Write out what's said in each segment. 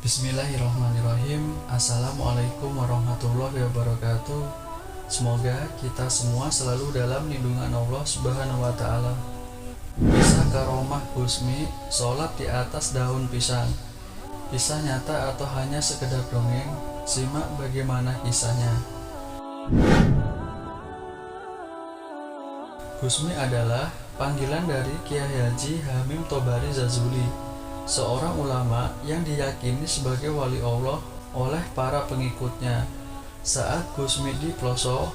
Bismillahirrahmanirrahim. Assalamualaikum warahmatullahi wabarakatuh. Semoga kita semua selalu dalam lindungan Allah Subhanahu wa Ta'ala. Kisah karomah Gusmi, sholat di atas daun pisang. Kisah nyata atau hanya sekedar dongeng? Simak bagaimana kisahnya. Gusmi adalah panggilan dari Kiai Haji Hamim Tobari Zazuli, seorang ulama yang diyakini sebagai wali Allah oleh para pengikutnya. Saat Gusmi di pelosok,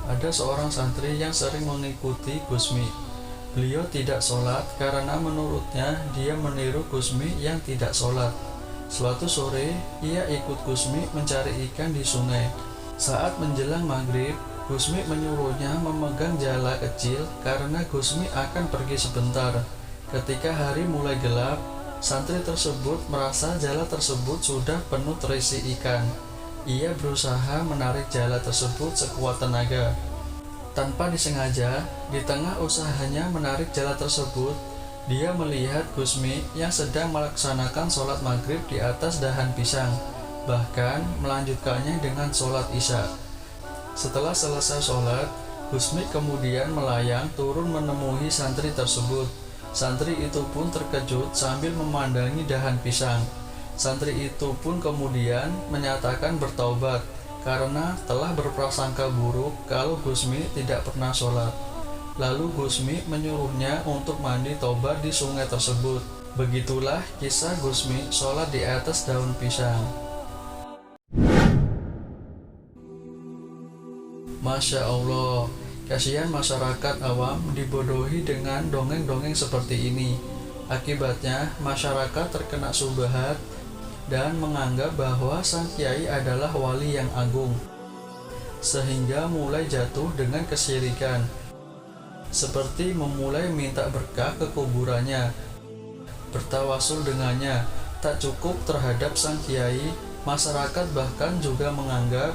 ada seorang santri yang sering mengikuti Gusmi. Beliau tidak sholat karena menurutnya dia meniru Gusmi yang tidak sholat. Suatu sore, ia ikut Gusmi mencari ikan di sungai. Saat menjelang maghrib, Gusmi menyuruhnya memegang jala kecil karena Gusmi akan pergi sebentar. Ketika hari mulai gelap, santri tersebut merasa jala tersebut sudah penuh terisi ikan. Ia berusaha menarik jala tersebut sekuat tenaga. Tanpa disengaja, di tengah usahanya menarik jala tersebut, dia melihat Gusmi yang sedang melaksanakan sholat maghrib di atas dahan pisang, bahkan melanjutkannya dengan sholat isya. Setelah selesai sholat, Gusmi kemudian melayang turun menemui santri tersebut. Santri itu pun terkejut sambil memandangi dahan pisang. Santri itu pun kemudian menyatakan bertaubat karena telah berprasangka buruk kalau Gusmi tidak pernah sholat. Lalu Gusmi menyuruhnya untuk mandi taubat di sungai tersebut. Begitulah kisah Gusmi sholat di atas daun pisang. Masya Allah, kasihan masyarakat awam dibodohi dengan dongeng-dongeng seperti ini. Akibatnya, masyarakat terkena syubhat dan menganggap bahwa sang kiai adalah wali yang agung, sehingga mulai jatuh dengan kesyirikan, seperti memulai minta berkah ke kuburannya, bertawasul dengannya. Tak cukup terhadap sang kiai, masyarakat bahkan juga menganggap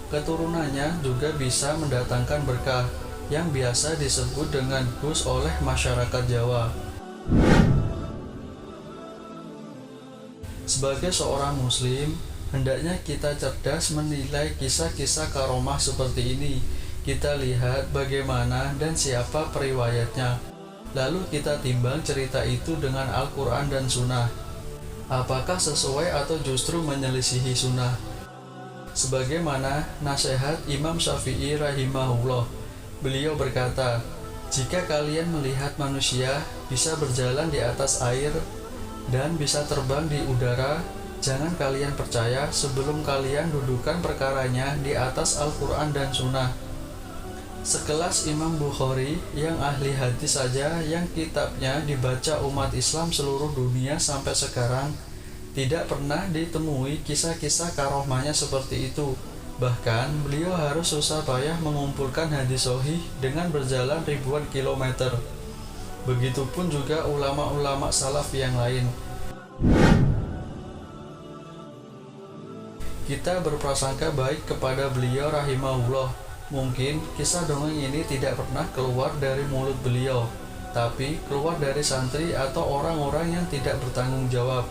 keturunannya juga bisa mendatangkan berkah yang biasa disebut dengan gus oleh masyarakat Jawa. Sebagai seorang muslim, hendaknya kita cerdas menilai kisah-kisah karomah seperti ini. Kita lihat bagaimana dan siapa periwayatnya, lalu kita timbang cerita itu dengan Al-Quran dan Sunnah. Apakah sesuai atau justru menyelisihi Sunnah? Sebagaimana nasihat Imam Syafi'i rahimahullah, beliau berkata, jika kalian melihat manusia bisa berjalan di atas air dan bisa terbang di udara, jangan kalian percaya sebelum kalian dudukan perkaranya di atas Al-Quran dan Sunnah. Sekelas Imam Bukhari yang ahli hadis saja, yang kitabnya dibaca umat Islam seluruh dunia sampai sekarang, tidak pernah ditemui kisah-kisah karomahnya seperti itu. Bahkan beliau harus susah payah mengumpulkan hadis sahih dengan berjalan ribuan kilometer. Begitupun juga ulama-ulama salaf yang lain. Kita berprasangka baik kepada beliau rahimahullah. Mungkin kisah dongeng ini tidak pernah keluar dari mulut beliau, tapi keluar dari santri atau orang-orang yang tidak bertanggung jawab.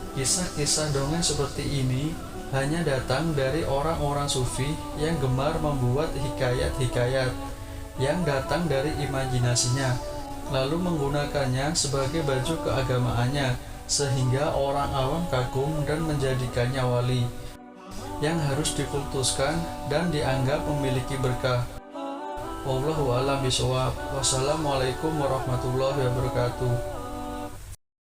Kisah-kisah dongeng seperti ini hanya datang dari orang-orang sufi yang gemar membuat hikayat-hikayat yang datang dari imajinasinya, lalu menggunakannya sebagai baju keagamaannya, sehingga orang awam kagum dan menjadikannya wali yang harus dikultuskan dan dianggap memiliki berkah. Wallahu a'lam bishawab. Wassalamualaikum warahmatullahi wabarakatuh.